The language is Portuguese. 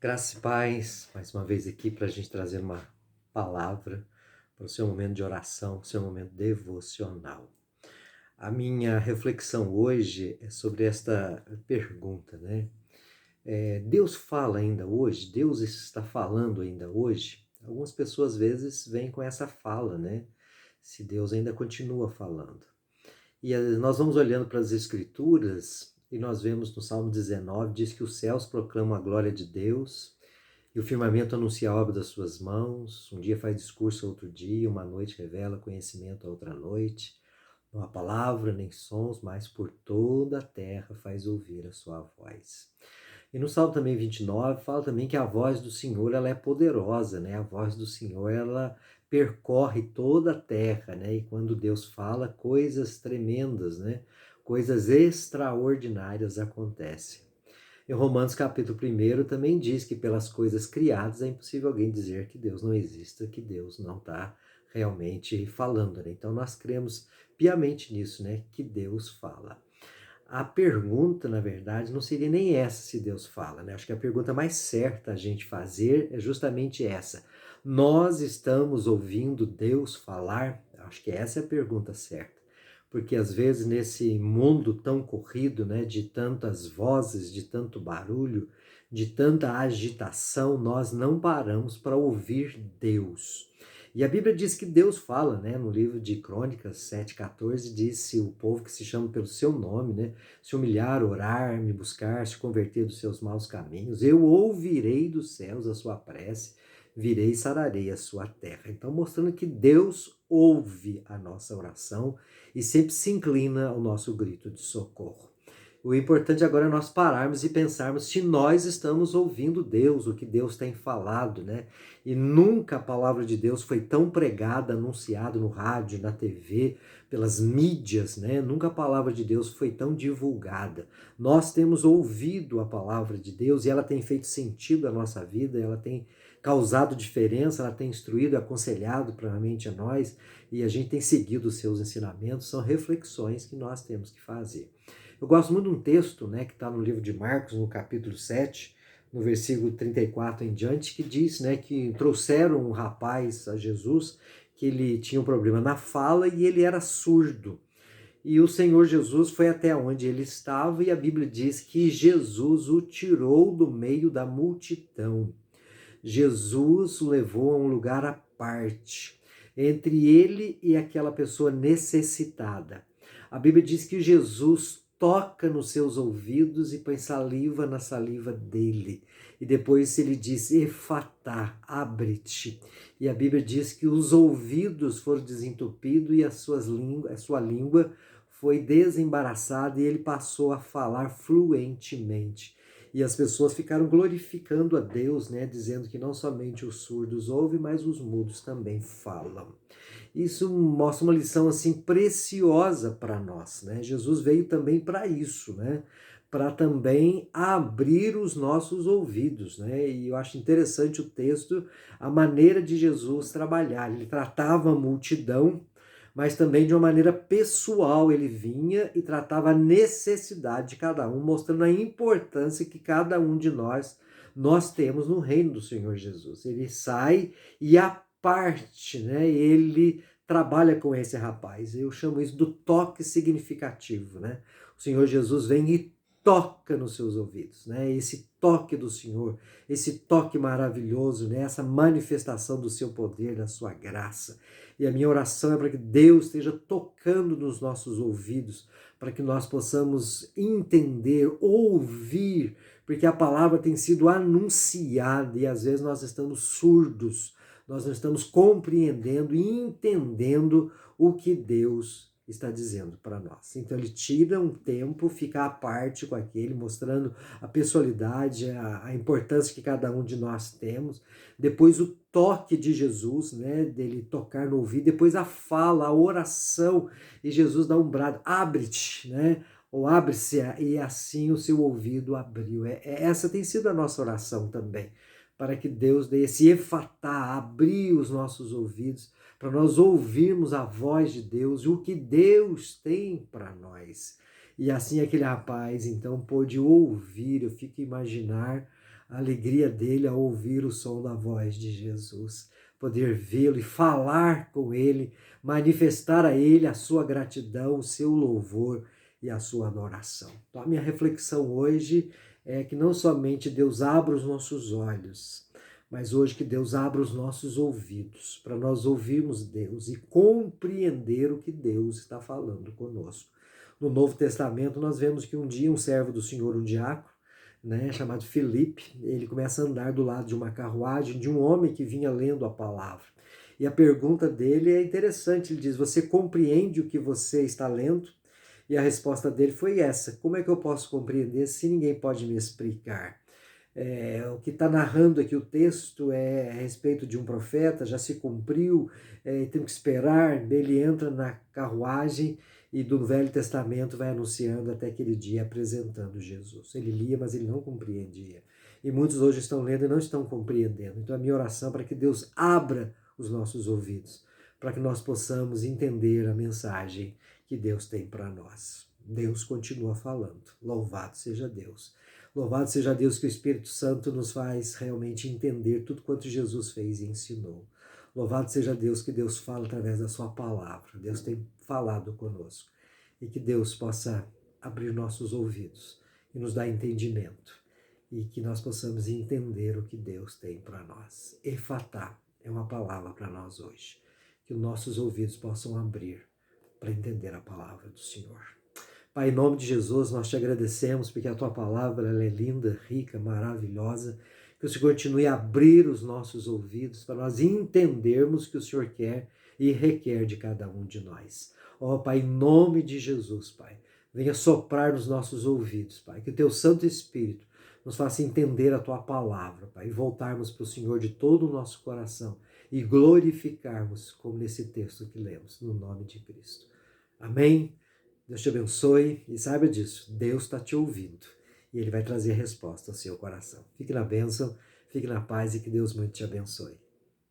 Graça e paz, mais uma vez aqui para a gente trazer uma palavra para o seu momento de oração, para o seu momento devocional. A minha reflexão hoje é sobre esta pergunta, né? Deus fala ainda hoje? Deus está falando ainda hoje? Algumas pessoas às vezes vêm com essa fala, né? Se Deus ainda continua falando. E nós vamos olhando para as Escrituras e nós vemos no Salmo 19, diz que os céus proclamam a glória de Deus e o firmamento anuncia a obra das suas mãos. Um dia faz discurso a outro dia, uma noite revela conhecimento a outra noite. Não há palavra nem sons, mas por toda a terra faz ouvir a sua voz. E no Salmo também 29 fala também que a voz do Senhor ela é poderosa, né? A voz do Senhor ela percorre toda a terra, né? E quando Deus fala, coisas tremendas, né? Coisas extraordinárias acontecem. Em Romanos capítulo 1 também diz que pelas coisas criadas é impossível alguém dizer que Deus não exista, que Deus não está realmente falando, né? Então nós cremos piamente nisso, né? Que Deus fala. A pergunta, na verdade, não seria nem essa se Deus fala, né? Acho que a pergunta mais certa a gente fazer é justamente essa. Nós estamos ouvindo Deus falar? Acho que essa é a pergunta certa. Porque às vezes nesse mundo tão corrido, né, de tantas vozes, de tanto barulho, de tanta agitação, nós não paramos para ouvir Deus. E a Bíblia diz que Deus fala, né, no livro de Crônicas 7,14, diz se o povo que se chama pelo seu nome, né, se humilhar, orar, me buscar, se converter dos seus maus caminhos, eu ouvirei dos céus a sua prece, virei e sararei a sua terra. Então, mostrando que Deus ouve a nossa oração e sempre se inclina ao nosso grito de socorro. O importante agora é nós pararmos e pensarmos se nós estamos ouvindo Deus, o que Deus tem falado, né? E nunca a palavra de Deus foi tão pregada, anunciada no rádio, na TV, pelas mídias, né? Nunca a palavra de Deus foi tão divulgada. Nós temos ouvido a palavra de Deus e ela tem feito sentido à nossa vida, ela tem causado diferença, ela tem instruído, aconselhado provavelmente a nós e a gente tem seguido os seus ensinamentos, são reflexões que nós temos que fazer. Eu gosto muito de um texto, né, que está no livro de Marcos, no capítulo 7, no versículo 34 em diante, que diz, né, que trouxeram um rapaz a Jesus, que ele tinha um problema na fala e ele era surdo. E o Senhor Jesus foi até onde ele estava e a Bíblia diz que Jesus o tirou do meio da multidão. Jesus o levou a um lugar à parte, entre ele e aquela pessoa necessitada. A Bíblia diz que Jesus toca nos seus ouvidos e põe saliva na saliva dele. E depois ele diz, efatá, abre-te. E a Bíblia diz que os ouvidos foram desentupidos e a sua língua foi desembaraçada e ele passou a falar fluentemente. E as pessoas ficaram glorificando a Deus, né, dizendo que não somente os surdos ouvem, mas os mudos também falam. Isso mostra uma lição assim preciosa para nós, né? Jesus veio também para isso, né? Para também abrir os nossos ouvidos, né? E eu acho interessante o texto, a maneira de Jesus trabalhar. Ele tratava a multidão, mas também de uma maneira pessoal. Ele vinha e tratava a necessidade de cada um, mostrando a importância que cada um de nós temos no reino do Senhor Jesus. Ele sai e a parte, né? Ele trabalha com esse rapaz. Eu chamo isso do toque significativo, né? O Senhor Jesus vem e toca nos seus ouvidos, né? Esse toque do Senhor, esse toque maravilhoso, né? Essa manifestação do seu poder, da sua graça. E a minha oração é para que Deus esteja tocando nos nossos ouvidos, para que nós possamos entender, ouvir, porque a palavra tem sido anunciada e às vezes nós estamos surdos, nós não estamos compreendendo e entendendo o que Deus está dizendo para nós. Então ele tira um tempo, fica à parte com aquele, mostrando a pessoalidade, a importância que cada um de nós temos. Depois o toque de Jesus, né, dele tocar no ouvido. Depois a fala, a oração, e Jesus dá um brado, abre-te, né? Ou abre-se, e assim o seu ouvido abriu. Essa tem sido a nossa oração também, para que Deus dê esse efatá, abrir os nossos ouvidos, para nós ouvirmos a voz de Deus e o que Deus tem para nós. E assim aquele rapaz, então, pôde ouvir, eu fico a imaginar a alegria dele ao ouvir o som da voz de Jesus, poder vê-lo e falar com ele, manifestar a ele a sua gratidão, o seu louvor e a sua adoração. Então, a minha reflexão hoje é que não somente Deus abra os nossos olhos, mas hoje que Deus abra os nossos ouvidos, para nós ouvirmos Deus e compreender o que Deus está falando conosco. No Novo Testamento, nós vemos que um dia um servo do Senhor, um diácono, chamado Filipe, ele começa a andar do lado de uma carruagem de um homem que vinha lendo a palavra. E a pergunta dele é interessante, ele diz, você compreende o que você está lendo? E a resposta dele foi essa, como é que eu posso compreender se ninguém pode me explicar? O que está narrando aqui o texto é a respeito de um profeta, já se cumpriu, tem que esperar, ele entra na carruagem e do Velho Testamento vai anunciando até aquele dia, apresentando Jesus. Ele lia, mas ele não compreendia. E muitos hoje estão lendo e não estão compreendendo. Então a minha oração é para que Deus abra os nossos ouvidos, para que nós possamos entender a mensagem que Deus tem para nós. Deus continua falando. Louvado seja Deus. Louvado seja Deus que o Espírito Santo nos faz realmente entender tudo quanto Jesus fez e ensinou. Louvado seja Deus que Deus fala através da sua palavra. Deus tem falado conosco. E que Deus possa abrir nossos ouvidos e nos dar entendimento. E que nós possamos entender o que Deus tem para nós. Efatá é uma palavra para nós hoje. Que os nossos ouvidos possam abrir para entender a palavra do Senhor. Pai, em nome de Jesus, nós te agradecemos porque a tua palavra ela é linda, rica, maravilhosa. Que o Senhor continue a abrir os nossos ouvidos para nós entendermos o que o Senhor quer e requer de cada um de nós. Ó Pai, em nome de Jesus, Pai, venha soprar nos nossos ouvidos, Pai, que o teu Santo Espírito nos faça entender a tua palavra, Pai, e voltarmos para o Senhor de todo o nosso coração e glorificarmos, como nesse texto que lemos, no nome de Cristo. Amém? Deus te abençoe e saiba disso, Deus está te ouvindo e Ele vai trazer a resposta ao seu coração. Fique na bênção, fique na paz e que Deus muito te abençoe.